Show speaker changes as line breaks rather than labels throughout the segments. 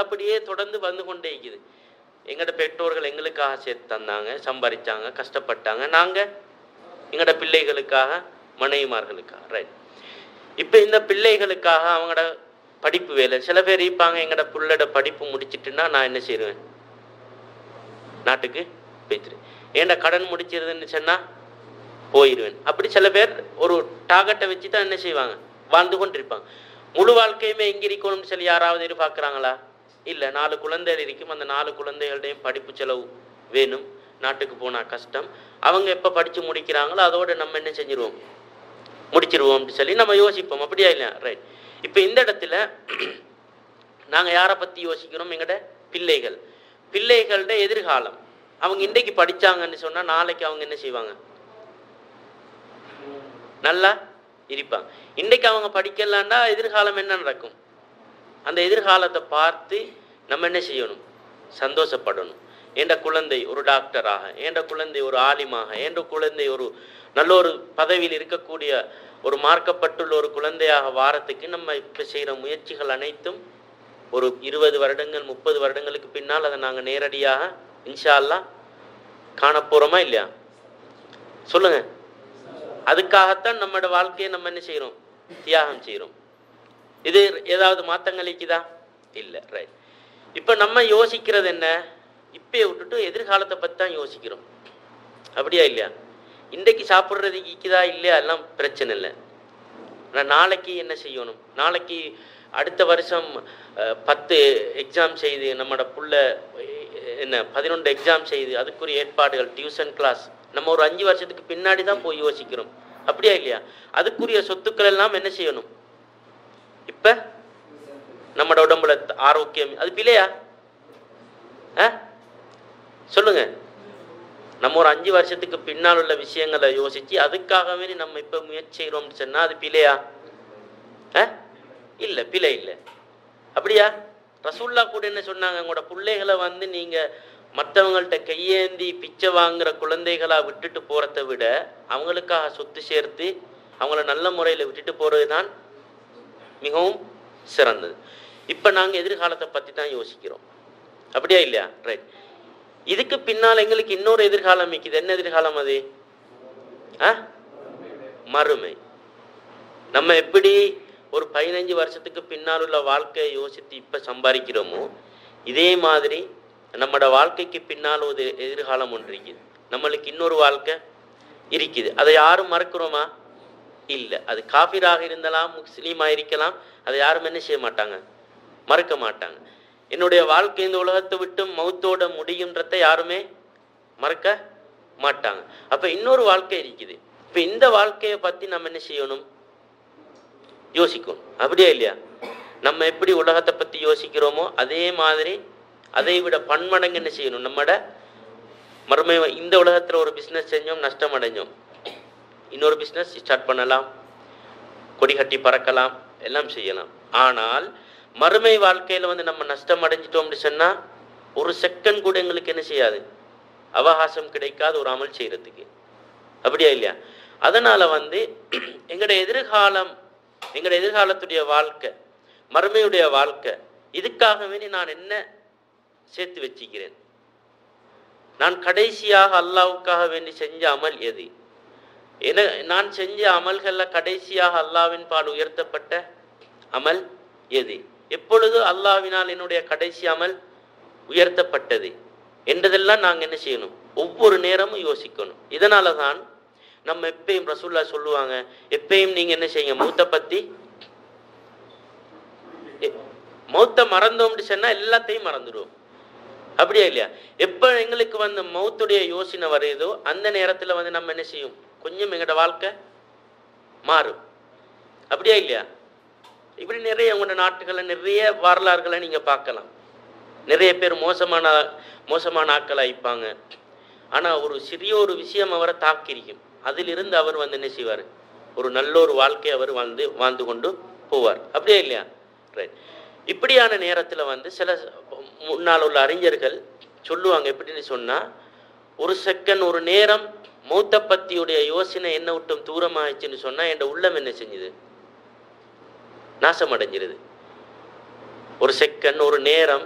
அப்படியே தொடர்ந்து வந்து கொண்டே இருக்குது. எங்களோட பெற்றோர்கள் எங்களுக்காக சேர்த்து தந்தாங்க, சம்பாதிச்சாங்க, கஷ்டப்பட்டாங்க. நாங்கள் எங்களோட பிள்ளைகளுக்காக, மனைவிமார்களுக்காக. ரைட். இப்போ இந்த பிள்ளைகளுக்காக அவங்களோட படிப்பு வேலை, சில பேர் இருப்பாங்க, எங்களோட பிள்ளையோட படிப்பு முடிச்சிட்டுன்னா நான் என்ன செய்வேன், நாட்டுக்கு போய்த்துருவேன். ஏன்டா கடன் முடிச்சிருதுன்னு சொன்னால் போயிடுவேன். அப்படி சில பேர் ஒரு டார்கெட்டை வச்சு தான் என்ன செய்வாங்க, வாழ்ந்து கொண்டிருப்பாங்க. முழு வாழ்க்கையுமே எங்கே இருக்கணும்னு சொல்லி யாராவது எதிர்பார்க்குறாங்களா? இல்லை. 4 குழந்தைகள் இருக்கும், அந்த 4 குழந்தைகள்டையும் படிப்பு செலவு வேணும், நாட்டுக்கு போனால் கஷ்டம். அவங்க எப்போ படித்து முடிக்கிறாங்களோ அதோடு நம்ம என்ன செஞ்சிருவோம், முடிச்சிருவோம்னு சொல்லி நம்ம யோசிப்போம். அப்படியா இல்லையா? ரைட். இப்போ இந்த இடத்துல நாங்கள் யாரை பற்றி யோசிக்கிறோம்? எங்கள்ட பிள்ளைகள், பிள்ளைகளோட எதிர்காலம். அவங்க இன்றைக்கு படித்தாங்கன்னு சொன்னால் நாளைக்கு அவங்க என்ன செய்வாங்க, நல்லா இருப்பாங்க. இன்றைக்கு அவங்க படிக்கலான்னா எதிர்காலம் என்ன நடக்கும்? அந்த எதிர்காலத்தை பார்த்து நம்ம என்ன செய்யணும், சந்தோஷப்படணும். என்ற குழந்தை ஒரு டாக்டராக, என்ற குழந்தை ஒரு ஆலிமாக, என்ற குழந்தை ஒரு நல்ல ஒரு பதவியில் இருக்கக்கூடிய ஒரு மார்க்கப்பட்டுள்ள ஒரு குழந்தையாக வாரத்துக்கு நம்ம இப்போ செய்கிற முயற்சிகள் அனைத்தும் ஒரு 20 வருடங்கள் 30 வருடங்களுக்கு பின்னால் அதை நாங்கள் நேரடியாக இன்ஷா அல்லாஹ் காணப்போகிறோமா இல்லையா? சொல்லுங்கள். அதுக்காகத்தான் நம்மளோட வாழ்க்கையை நம்ம என்ன செய்கிறோம், தியாகம் செய்கிறோம். இது ஏதாவது மாற்றங்கள் இருக்குதா? இல்லை. ரைட். இப்போ நம்ம யோசிக்கிறது என்ன, இப்பயே விட்டுட்டு எதிர்காலத்தை பற்றி தான் யோசிக்கிறோம். அப்படியா இல்லையா? இன்றைக்கு சாப்பிட்றதுக்கு இருக்குதா இல்லையா எல்லாம் பிரச்சனை இல்லை. ஆனால் நாளைக்கு என்ன செய்யணும், நாளைக்கு அடுத்த வருஷம் 10 எக்ஸாம் செய்து நம்மளோட புள்ள என்ன 11 எக்ஸாம் செய்து அதுக்குரிய ஏற்பாடுகள், டியூஷன் கிளாஸ் நம்ம ஒரு 5 வருஷத்துக்கு பின்னாடி தான் போய் யோசிக்கிறோம். அப்படியா இல்லையா? அதுக்குரிய சொத்துக்கள் எல்லாம் என்ன செய்யணும், இப்போ நம்மளோட உடம்புல ஆரோக்கியம், அது பிள்ளையா? சொல்லுங்க. நம்ம ஒரு 5 வருஷத்துக்கு பின்னால் உள்ள விஷயங்களை யோசிச்சு அதுக்காகவே நம்ம இப்போ முயற்சி செய்கிறோம்னு சொன்னால் அது பிள்ளையா? இல்லை, பிள்ளை இல்லை. அப்படியா? ரசூல்லா கூட என்ன சொன்னாங்க, உங்களோட பிள்ளைகளை வந்து நீங்கள் மற்றவங்கள்ட்ட கையேந்தி பிச்சை வாங்குகிற குழந்தைகளாக விட்டுட்டு போகிறத விட அவங்களுக்காக சொத்து சேர்த்து அவங்கள நல்ல முறையில் விட்டுட்டு போகிறது தான் மிகவும் சிறந்தது. இப்போ நாங்கள் எதிர்காலத்தை பற்றி தான் யோசிக்கிறோம். அப்படியா இல்லையா? ரைட். இதுக்கு பின்னால் எங்களுக்கு இன்னொரு எதிர்காலம் இருக்குது. என்ன எதிர்காலம் அது? மறுமை. நம்ம எப்படி ஒரு 15 வருஷத்துக்கு பின்னால் உள்ள வாழ்க்கையை யோசித்து இப்போ சம்பாதிக்கிறோமோ இதே மாதிரி நம்மளோட வாழ்க்கைக்கு பின்னால் ஒரு எதிர்காலம் ஒன்று இருக்குது. நம்மளுக்கு இன்னொரு வாழ்க்கை இருக்குது. அதை யாரும் மறக்கிறோமா? இல்லை. அது காஃபிராக இருந்தாலும் முஸ்லீமாக இருக்கலாம், அதை யாரும் என்ன செய்ய மாட்டாங்க, மறக்க மாட்டாங்க. என்னுடைய வாழ்க்கை இந்த உலகத்தை விட்டு மௌத்தோட முடியுன்றத யாருமே மறக்க மாட்டாங்க. அப்போ இன்னொரு வாழ்க்கை இருக்குது. இப்போ இந்த வாழ்க்கையை பற்றி நம்ம என்ன செய்யணும், யோசிக்கணும். அப்படியே இல்லையா? நம்ம எப்படி உலகத்தை பற்றி யோசிக்கிறோமோ அதே மாதிரி அதை விட பன்மடங்கு என்ன செய்யணும், நம்மட மறுமை. இந்த உலகத்தில் ஒரு பிஸ்னஸ் செஞ்சோம், நஷ்டம் அடைஞ்சோம், இன்னொரு பிஸ்னஸ் ஸ்டார்ட் பண்ணலாம், கொடி கட்டி பறக்கலாம், எல்லாம் செய்யலாம். ஆனால் மறுமை வாழ்க்கையில் வந்து நம்ம நஷ்டம் அடைஞ்சிட்டோம்னு சொன்னால் ஒரு செகண்ட் கூட எங்களுக்கு என்ன செய்யாது, அவகாசம் கிடைக்காது ஒரு அமல் செய்கிறதுக்கு. அப்படியா இல்லையா? அதனால் வந்து எங்களோட எதிர்காலம், எங்களோட எதிர்காலத்துடைய வாழ்க்கை, மறுமையுடைய வாழ்க்கை, இதுக்காகவே நான் என்ன சேர்த்து வச்சுக்கிறேன், நான் கடைசியாக அல்லாவுக்காக வேண்டி செஞ்ச அமல் எது, நான் செஞ்ச அமல்களில் கடைசியாக அல்லாவின் பால் உயர்த்தப்பட்ட அமல் எது, எப்பொழுது அல்லாவினால் என்னுடைய கடைசி அமல் உயர்த்தப்பட்டது என்றதெல்லாம் நாங்கள் என்ன செய்யணும், ஒவ்வொரு நேரமும் யோசிக்கணும். இதனால தான் நம்ம எப்பயும் ரசூல்லா சொல்லுவாங்க, எப்பயும் நீங்கள் என்ன செய்யுங்க, மௌத்தை பற்றி, மௌத்தை மறந்தோம்னு சொன்னால் எல்லாத்தையும் மறந்துடுவோம். அப்படியா இல்லையா? எப்போ எங்களுக்கு வந்து மௌத்துடைய யோசனை வருதோ அந்த நேரத்தில் வந்து நம்ம என்ன செய்யும், கொஞ்சம் எங்களோட வாழ்க்கை மாறும். அப்படியா இல்லையா? இப்படி நிறைய உங்களோட நாட்டுகளில் நிறைய வரலாறுகளை நீங்கள் பார்க்கலாம். நிறைய பேர் மோசமான ஆட்கள் ஆயிப்பாங்க. ஆனால் ஒரு சிறிய ஒரு விஷயம் அவரை தாக்கியிருக்கும், அதிலிருந்து அவர் வந்து என்ன செய்வார், ஒரு நல்ல ஒரு வாழ்க்கை அவர் வாழ்ந்து கொண்டு போவார். அப்படியே இல்லையா? ரைட். இப்படியான நேரத்தில் வந்து சில முன்னால் உள்ள அறிஞர்கள் சொல்லுவாங்க, எப்படின்னு சொன்னால், ஒரு செகண்ட் ஒரு நேரம் மௌத்தை பற்றியுடைய யோசனை என்ன விட்டும் தூரமாகிடுச்சுன்னு சொன்னால் என் உள்ளம் என்ன செஞ்சுது, நாசம் அடைஞ்சிருது. ஒரு செகண்ட், ஒரு நேரம்,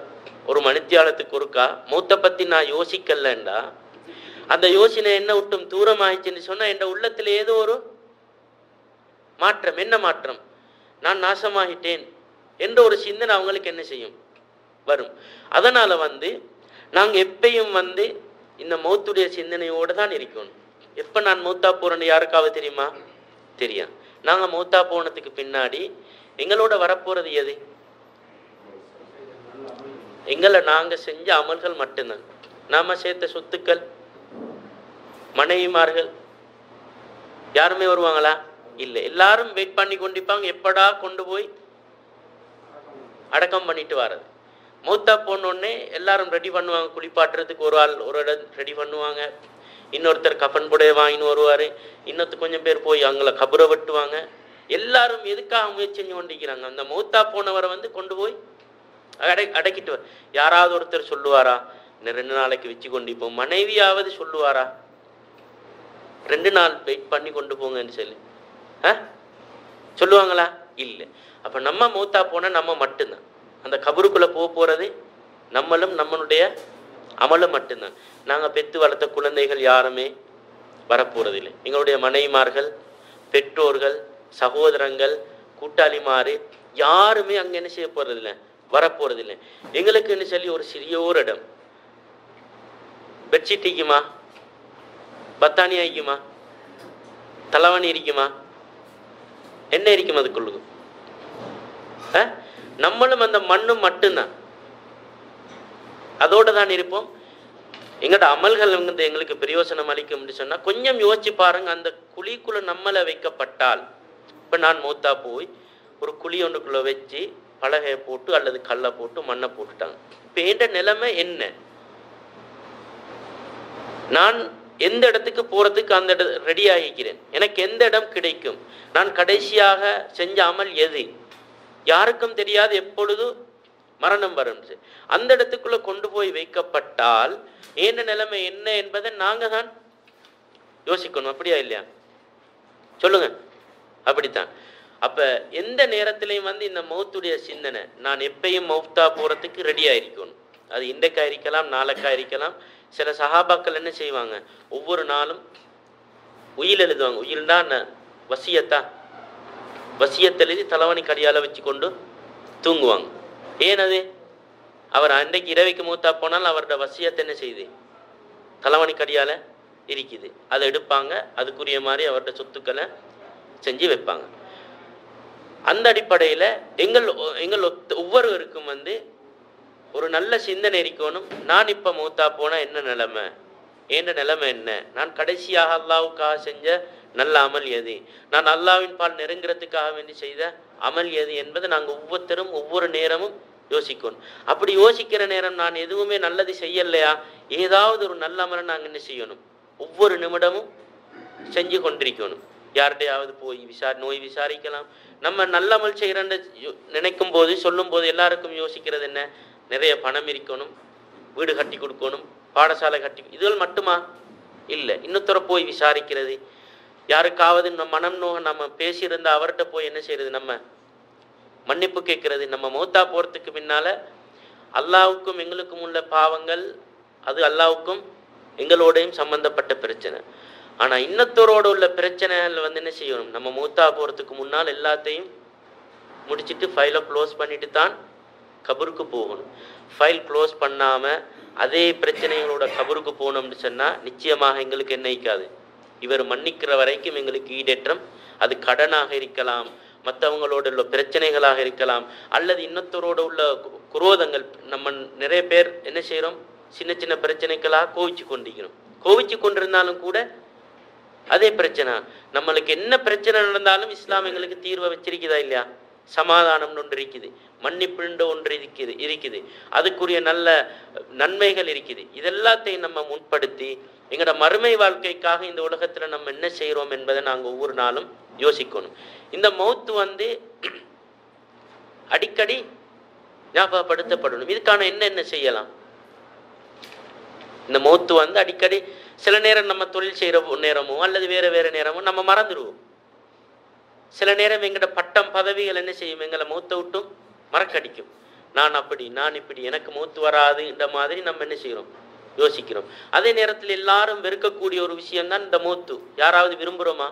ஒரு மணித்தியாலத்துக்கு ஒருக்கா மௌத்தை பற்றி நான் யோசிக்கலண்டா அந்த யோசனை என்ன விட்டும் தூரம் ஆயிடுச்சுன்னு சொன்னால் என் உள்ளத்தில் ஏதோ ஒரு மாற்றம். என்ன மாற்றம்? நான் நாசமாகிட்டேன் என்ற ஒரு சிந்தனை அவங்களுக்கு என்ன செய்யும்? வரும். அதனால் நாங்கள் எப்பயும் இந்த மௌத்துடைய சிந்தனையோடு தான் இருக்கணும். எப்போ நான் மௌத்தா போகிறேன்னு யாருக்காவது தெரியுமா? தெரியும். நாங்கள் மௌத்தா போனதுக்கு பின்னாடி எங்களோட வரப்போகிறது எது? எங்களை நாங்கள் செஞ்ச அமல்கள் மட்டும்தான். நாம் சேர்த்த சொத்துக்கள், மனைவிமார்கள் யாருமே வருவாங்களா? இல்லை. எல்லாரும் வெயிட் பண்ணி கொண்டிருப்பாங்க, எப்படா கொண்டு போய் அடக்கம் பண்ணிட்டு வர்றது. மௌத்தா போனோடனே எல்லாரும் ரெடி பண்ணுவாங்க. குளிப்பாட்டுறதுக்கு ஒரு ஆள் ஒரு இடம் ரெடி பண்ணுவாங்க. இன்னொருத்தர் கஃபன் புடைய வாங்கின்னு வருவார். இன்னொருத்தர் கொஞ்சம் பேர் போய் அவங்கள கபரை வெட்டுவாங்க. எல்லாரும் எதுக்காக முயற்சி செஞ்சு கொண்டிருக்கிறாங்க? அந்த மௌத்தா போனவரை கொண்டு போய் அடக்கிட்டு வர. யாராவது ஒருத்தர் சொல்லுவாரா இன்னும் 2 நாளைக்கு வச்சு கொண்டிருப்போம்? மனைவியாவது சொல்லுவாரா 2 நாள் வெயிட் பண்ணி கொண்டு போங்கன்னு சொல்லி? சொல்லுவாங்களா? இல்லை. அப்போ நம்ம மௌத்தா போனால் நம்ம மட்டும்தான். அந்த கபருக்குள்ளே போகிறது நம்மளும் நம்மளுடைய அமலும் மட்டும்தான். நாங்கள் பெற்று வளர்த்த குழந்தைகள் யாருமே வரப்போறதில்லை. எங்களுடைய மனைவிமார்கள், பெற்றோர்கள், சகோதரங்கள், கூட்டாளிமாறு யாருமே அங்கே என்ன செய்ய போறதில்லை, வரப்போறதில்லை. எங்களுக்குன்னு சொல்லி ஒரு சிறிய ஒரு இடம், பெட்ஷீட் இருக்குமா, பத்தானி இருக்குமா, தலைவணி இருக்குமா, என்ன இருக்கும் அதுக்குள்ளுக்கு? நம்மளும் அந்த மண்ணும் மட்டும்தான், அதோட தான் இருப்போம். எங்களோட அமல்கள் எங்களுக்கு பிரயோசனம் அளிக்கும்னு சொன்னா கொஞ்சம் யோசிச்சு பாருங்க. அந்த குழிக்குள்ள நம்மளை வைக்கப்பட்டால், இப்ப நான் மௌத்தா போய் ஒரு குழி ஒன்றுக்குள்ள வச்சு பலகையை போட்டு அல்லது கல்லை போட்டு மண்ணை போட்டுட்டாங்க. இப்ப என்ற நிலைமை என்ன? நான் எந்த இடத்துக்கு போறதுக்கு அந்த ரெடி ஆகிக்கிறேன். எனக்கு எந்த இடம் கிடைக்கும்? நான் கடைசியாக செஞ்ச அமல் எது? யாருக்கும் தெரியாது. எப்பொழுது மரணம் வரும். அந்த இடத்துக்குள்ள கொண்டு போய் வைக்கப்பட்டால் ஏன் நிலைமை என்ன என்பதை நாங்க தான் யோசிக்கணும். அப்படியா இல்லையா? சொல்லுங்க. அப்படித்தான். அப்ப எந்த நேரத்திலையும் இந்த மௌத்துடைய சிந்தனை, நான் எப்பயும் மௌத்தா போறதுக்கு ரெடியா இருக்கணும். அது இன்றைக்கா இருக்கலாம், நாளைக்கா இருக்கலாம். சில சஹாபாக்கள் என்ன செய்வாங்க, ஒவ்வொரு நாளும் உயில் எழுதுவாங்க. உயில்னா வசியத்தா, வசியத்தை எழுதி தலைவணி கடியால வச்சு கொண்டு தூங்குவாங்க. ஏனது? அவர் அன்றைக்கு இரவைக்கு மூத்தா போனால் அவரோட வசியத்தை என்ன செய்யுது, தலைவணி கடியால இருக்குது. அதை எடுப்பாங்க, அதுக்குரிய மாதிரி அவரோட சொத்துக்களை செஞ்சு வைப்பாங்க. அந்த அடிப்படையில் எங்கள் ஒவ்வொருவருக்கும் ஒரு நல்ல சிந்தனை இருக்கணும். நான் இப்போ மூத்தா போனால் என்ன நிலைமை, என்ற நிலைமை என்ன, நான் கடைசியாக அல்லாவுக்காக செஞ்ச நல்ல அமல் எது, நான் அல்லாவின் பால் நெருங்கிறதுக்காக வேண்டி செய்த அமல் எது என்பதை நாங்கள் ஒவ்வொருத்தரும் ஒவ்வொரு நேரமும் யோசிக்கணும். அப்படி யோசிக்கிற நேரம் நான் எதுவுமே நல்லது செய்யலையா, ஏதாவது ஒரு நல்ல அமலை நாங்கள் என்ன செய்யணும், ஒவ்வொரு நிமிடமும் செஞ்சு கொண்டிருக்கணும். யார்கிட்டையாவது போய் நோய் விசாரிக்கலாம். நம்ம நல்ல அமல் செய்கிறன்னு நினைக்கும் போது சொல்லும் போது எல்லாருக்கும் யோசிக்கிறது என்ன, நிறைய பணம் இருக்கணும், வீடு கட்டி கொடுக்கணும், பாடசாலை கட்டி, இதுகள் மட்டுமா? இல்லை. இன்னொருத்தர போய் விசாரிக்கிறது, யாருக்காவது மனம் நோக நம்ம பேசியிருந்த அவர்கிட்ட போய் என்ன செய்யறது, நம்ம மன்னிப்பு கேட்கறது. நம்ம மௌத்தா போகிறதுக்கு பின்னால அல்லாவுக்கும் எங்களுக்கும் உள்ள பாவங்கள் அது அல்லாவுக்கும் எங்களோடையும் சம்பந்தப்பட்ட பிரச்சனை. ஆனால் இன்னத்தோரோடு உள்ள பிரச்சனைகள் என்ன செய்யணும், நம்ம மௌத்தா போகிறதுக்கு முன்னால் எல்லாத்தையும் முடிச்சுட்டு ஃபைலை க்ளோஸ் பண்ணிட்டு தான் கபருக்கு போகணும். ஃபைல் க்ளோஸ் பண்ணாமல் அதே பிரச்சனைகளோட கபருக்கு போனோம்னு சொன்னால் நிச்சயமாக எங்களுக்கு என்ன இருக்காது, இவர் மன்னிக்கிற வரைக்கும் எங்களுக்கு ஈடேற்றம். அது கடனாக இருக்கலாம், மற்றவங்களோட உள்ள பிரச்சனைகளாக இருக்கலாம், அல்லது இன்னத்தோரோடு உள்ள குரோதங்கள். நம்ம நிறைய பேர் என்ன செய்கிறோம், சின்ன சின்ன பிரச்சனைகளாக கோவிச்சு கொண்டிருக்கிறோம். கோவிச்சு கொண்டிருந்தாலும் கூட அதே பிரச்சனை. நம்மளுக்கு என்ன பிரச்சனை நடந்தாலும் இஸ்லாம் எங்களுக்கு தீர்வை வச்சிருக்குதா இல்லையா? சமாதானம் ஒன்று இருக்குது, மன்னிப்புண்டு ஒன்று இருக்குது, அதுக்குரிய நல்ல நன்மைகள் இருக்குது. இதெல்லாத்தையும் நம்ம முன்படுத்தி எங்களோட மறுமை வாழ்க்கைக்காக இந்த உலகத்தில் நம்ம என்ன செய்கிறோம் என்பதை நாங்கள் ஒவ்வொரு நாளும் யோசிக்கணும். இந்த மௌத்து அடிக்கடி ஞாபகப்படுத்தப்படணும். இதுக்கான என்ன செய்யலாம்? இந்த மௌத்து அடிக்கடி சில நேரம் நம்ம தொழில் செய்கிற நேரமோ அல்லது வேறு நேரமோ நம்ம மறந்துடுவோம். சில நேரம் எங்களோட பட்டம் பதவிகள் என்ன செய்யும், எங்களை மௌத்தை விட்டும் மறக்கடிக்கும். நான் அப்படி, நான் இப்படி, எனக்கு மூத்து வராதுன்ற மாதிரி நம்ம என்ன செய்கிறோம், யோசிக்கிறோம். அதே நேரத்தில் எல்லாரும் வெறுக்கக்கூடிய ஒரு விஷயம்தான் இந்த மூத்து. யாராவது விரும்புகிறோமா?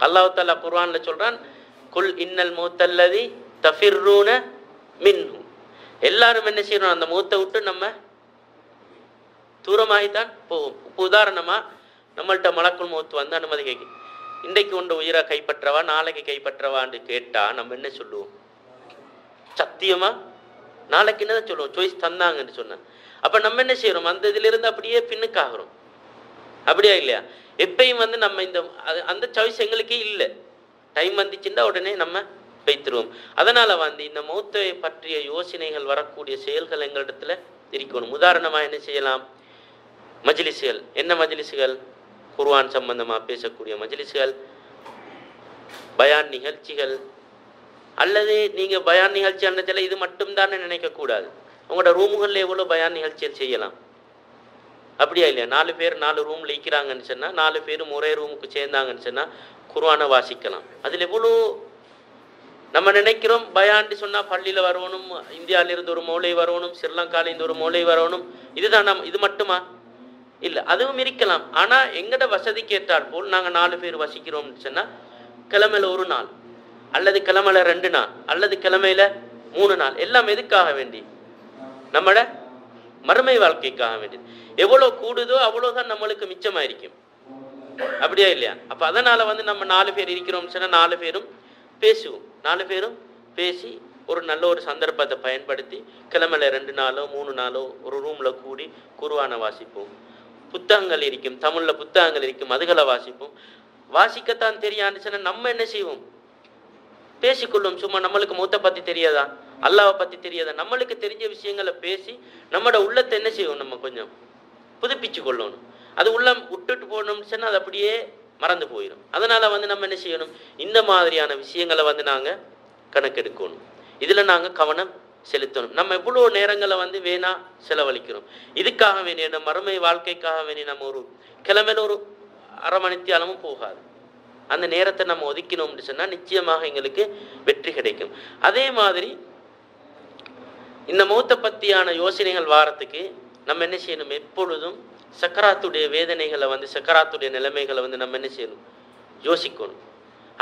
அல்லாஹ் தஆலா குர்ஆன்ல சொல்றான், குல் இன்னல் மௌத்தல்லதி தஃபிர்ரூன மின்ஹு. எல்லாரும் என்ன செய்யணும், அந்த மூத்தை விட்டு நம்ம தூரமாகித்தான் போகும். இப்போ உதாரணமா நம்மள்கிட்ட மலக்குள் மௌத் வந்து அனுமதி கேட்கும், இன்றைக்கு உண்ட உயிரை கைப்பற்றவா நாளைக்கு கைப்பற்றவான்னு கேட்டா நம்ம என்ன சொல்லுவோம்? சத்தியமா நாளைக்கு என்னதான் சொல்லுவோம், சாய்ஸ் தந்தாங்கன்னு சொன்னேன். அப்ப நம்ம என்ன செய்யறோம், அந்த இதுல இருந்து அப்படியே பின்னுக்காகிறோம். அப்படியா இல்லையா? எப்பயும் வந்து நம்ம இந்த அந்த சாய்ஸ் எங்களுக்கே இல்லை. டைம் வந்துச்சுன்னா உடனே நம்ம வைத்துருவோம். அதனால வந்து இந்த மௌத்தை பற்றிய யோசனைகள் வரக்கூடிய செயல்கள் எங்களிடத்துல இருக்கணும். உதாரணமா என்ன செய்யலாம், மஜ்லிஸ்கள். என்ன மஜ்லிஸ்கள்? குர்ஆன் சம்பந்தமா பேசக்கூடிய மஜ்லிஸ்கள், பயான் நிகழ்ச்சிகள். அல்லது நீங்க பயான் நிகழ்ச்சி அன்னத்தில் இது மட்டும்தான் நினைக்கக்கூடாது. உங்களோட ரூமுகளில் எவ்வளோ பயான் நிகழ்ச்சிகள் செய்யலாம். அப்படியா இல்லையா? 4 பேர் 4 ரூம்ல இருக்கிறாங்கன்னு சொன்னா 4 பேரும் ஒரே ரூமுக்கு சேர்ந்தாங்கன்னு சொன்னா குர்ஆனை வாசிக்கலாம். அதில் எவ்வளோ நம்ம நினைக்கிறோம், பயான்னு சொன்னா பள்ளியில வரணும், இந்தியாவிலிருந்து ஒரு மௌலை வரணும், ஸ்ரீலங்காலேருந்து ஒரு மௌலை வரணும், இதுதான் இது மட்டுமா? இல்லை, அதுவும் இருக்கலாம். ஆனா எங்கட வசதிக்கு ஏற்றால் போல் நாங்கள் 4 பேர் வசிக்கிறோம்னு சொன்னா கிழமையில 1 நாள், அல்லது கிழமையில 2 நாள், அல்லது கிழமையில 3 நாள். எல்லாம் எதுக்காக வேண்டி? நம்மட மறுமை வாழ்க்கைக்காக வேண்டியது. எவ்வளவு கூடுதோ அவ்வளவுதான் நம்மளுக்கு மிச்சமாயிருக்கும். அப்படியா இல்லையா? அப்ப அதனால வந்து நம்ம 4 பேர் இருக்கிறோம்னு சொன்னா 4 பேரும் பேசுவோம். 4 பேரும் பேசி ஒரு நல்ல ஒரு சந்தர்ப்பத்தை பயன்படுத்தி கிழமையில 2 நாளோ 3 நாளோ ஒரு ரூம்ல கூடி குர்ஆனை வாசிப்போம். புத்தகங்கள் இருக்கும், தமிழ்ல புத்தகங்கள் இருக்கும், அதுகளை வாசிப்போம். வாசிக்கத்தான் தெரியான்னு சொன்னா நம்ம என்ன செய்வோம், பேசிக்கொள்ளும். சும்மா நம்மளுக்கு மூத்த பத்தி தெரியாதா, அல்லாஹ்வை பத்தி தெரியாதா, நம்மளுக்கு தெரிஞ்ச விஷயங்களை பேசி நம்மளோட உள்ளத்தை என்ன செய்வோம், நம்ம கொஞ்சம் புதுப்பிச்சு கொள்ளணும். அது உள்ளம் விட்டுட்டு போனோம்னு சொன்னா அது அப்படியே மறந்து போயிடும். அதனால வந்து நம்ம என்ன செய்யணும், இந்த மாதிரியான விஷயங்களை வந்து நாங்க கணக்கெடுக்கணும். இதுல நாங்க கவனம் செலுத்தணும். நம்ம எவ்வளோ நேரங்களை வந்து வேணா செலவழிக்கிறோம். இதுக்காக வேண்டிய நம்ம மறுமை வாழ்க்கைக்காக வேண்டிய நம்ம ஒரு கிழமையில ஒரு அரை மணித்தியாலமும் போகாது. அந்த நேரத்தை நம்ம ஒதுக்கினோம்னு சொன்னா நிச்சயமாக எங்களுக்கு வெற்றி கிடைக்கும். அதே மாதிரி இந்த மௌத்தை பத்தியான யோசனைகள் வாரத்துக்கு நம்ம என்ன செய்யணும், எப்பொழுதும் சக்கராத்துடைய வேதனைகளை வந்து சக்கராத்துடைய நிலைமைகளை வந்து நம்ம என்ன செய்யணும், யோசிக்கணும்.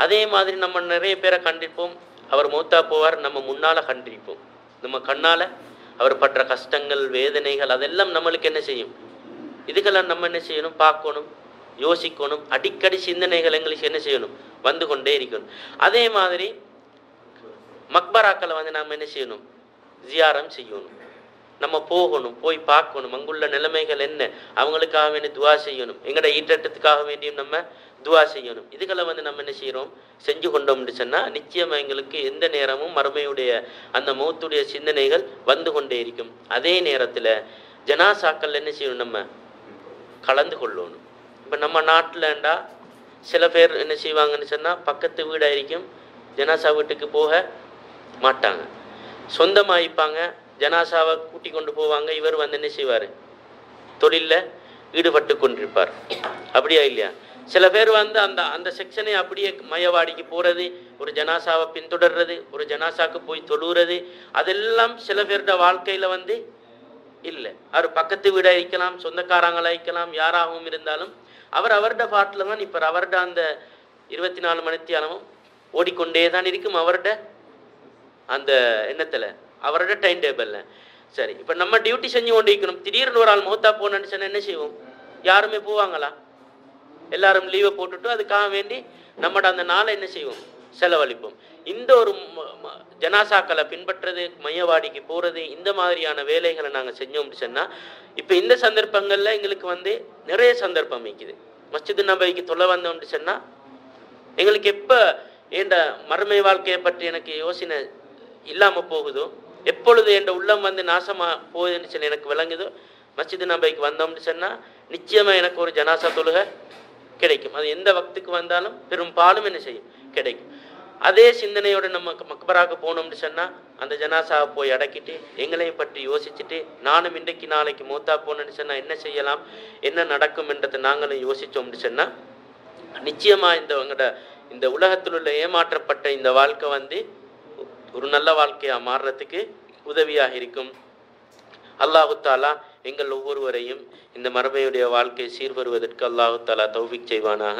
அதே மாதிரி நம்ம நிறைய பேரை கண்டிப்போம், அவர் மௌத்தா போவார், நம்ம முன்னால கண்டிப்போம், நம்ம கண்ணால அவர் பற்ற கஷ்டங்கள் வேதனைகள் அதெல்லாம் நம்மளுக்கு என்ன செய்யும், இதுக்கெல்லாம் நம்ம என்ன செய்யணும், பார்க்கணும், யோசிக்கணும். அடிக்கடி சிந்தனைகள் எங்களுக்கு என்ன செய்யணும், வந்து கொண்டே இருக்கணும். அதே மாதிரி மக்பராக்களை வந்து நம்ம என்ன செய்யணும், ஜியாரம் செய்யணும். நம்ம போகணும், போய் பார்க்கணும், அங்குள்ள நிலைமைகள் என்ன, அவங்களுக்காக வேண்டி துவா செய்யணும், எங்களோட ஈட்டத்துக்காக வேண்டியும் நம்ம துவா செய்யணும். இதுகளை வந்து நம்ம என்ன செய்யறோம், செஞ்சு கொண்டோம்னு சொன்னா நிச்சயமா எங்களுக்கு எந்த நேரமும் மறுமையுடைய அந்த மௌத்துடைய சிந்தனைகள் வந்து கொண்டே இருக்கும். அதே நேரத்துல ஜனாசாக்கள் என்ன செய்யணும், நம்ம கலந்து கொள்ளணும். இப்ப நம்ம நாட்டுலண்டா சில பேர் என்ன செய்வாங்கன்னு சொன்னா பக்கத்து வீடாயிருக்கும், ஜனாசா வீட்டுக்கு போக மாட்டாங்க, சொந்தமாயிப்பாங்க, ஜனாசாவை கூட்டி கொண்டு போவாங்க. இவர் வந்து என்ன செய்வார், தொழிலில் ஈடுபட்டு கொண்டிருப்பார். அப்படியா இல்லையா? சில பேர் வந்து அந்த அந்த செக்ஷனை அப்படியே மையவாடிக்கு போகிறது, ஒரு ஜனாசாவை பின்தொடர்றது, ஒரு ஜனாசாவுக்கு போய் தொழுகிறது, அதெல்லாம் சில பேருடைய வாழ்க்கையில் வந்து இல்லை. அவர் பக்கத்து வீடாக இருக்கலாம், சொந்தக்காரங்களாக இருக்கலாம், யாராகவும் இருந்தாலும் அவர் அவருடைய பாட்டில் தான் இப்போ அவருடைய அந்த 24 மணித்தியாலமும் ஓடிக்கொண்டே தான் இருக்கும். அவருடைய அந்த எண்ணத்தில் அவரோட டைம் டேபிள்ல. சரி, இப்போ நம்ம டியூட்டி செஞ்சு கொண்டு இருக்கணும். திடீர்னு ஒரு ஆள் மௌத்தா போனேன்னு சொன்னா என்ன செய்வோம், யாருமே போவாங்களா? எல்லாரும் லீவை போட்டுட்டு அதுக்காக வேண்டி நம்மட அந்த நாளை என்ன செய்வோம், செலவழிப்போம். இந்த ஒரு ஜனாசாக்களை பின்பற்றுறது, மையவாடிக்கு போறது, இந்த மாதிரியான வேலைகளை நாங்கள் செஞ்சோம்னு சொன்னா இப்போ இந்த சந்தர்ப்பங்கள்ல எங்களுக்கு வந்து நிறைய சந்தர்ப்பம் இருக்குது. மஸ்ஜிது நபவிக்கு தொலை வந்தோம்னு சொன்னா எங்களுக்கு எப்ப ஏண்ட மறுமை வாழ்க்கையை பற்றி எனக்கு யோசனை இல்லாம போகுதோ, எப்பொழுது என் உள்ளம் வந்து நாசமா போகுதுன்னு சொல்லி எனக்கு விளங்குதோ, மஸ்ஜிது நபவிக்கு வந்தோம்னு சொன்னா நிச்சயமா எனக்கு ஒரு ஜனாசா தொழுகை கிடைக்கும். அது எந்த வக்துக்கு வந்தாலும் பெரும்பாலும் என்ன செய்யும், கிடைக்கும். அதே சிந்தனையோட நம்ம மக்பராக்கு போனோம்னு சொன்னா அந்த ஜனாசாவை போய் அடக்கிட்டு எங்களையும் பற்றி யோசிச்சுட்டு நானும் இன்றைக்கு நாளைக்கு மூத்தா போனேன்னு சொன்னா என்ன செய்யலாம், என்ன நடக்கும் என்றதை நாங்களும் யோசிச்சோம்னு சொன்னா நிச்சயமா இந்த உலகத்தில் உள்ள ஏமாற்றப்பட்ட இந்த வாழ்க்கை வந்து ஒரு நல்ல வாழ்க்கையாக மாறுறதுக்கு உதவியாக இருக்கும். அல்லாஹு தாலா எங்கள் ஒவ்வொருவரையும் இந்த மறுமையுடைய வாழ்க்கை சீர்வருவதற்கு அல்லாஹு தாலா தௌஃபீக் செய்வானாக.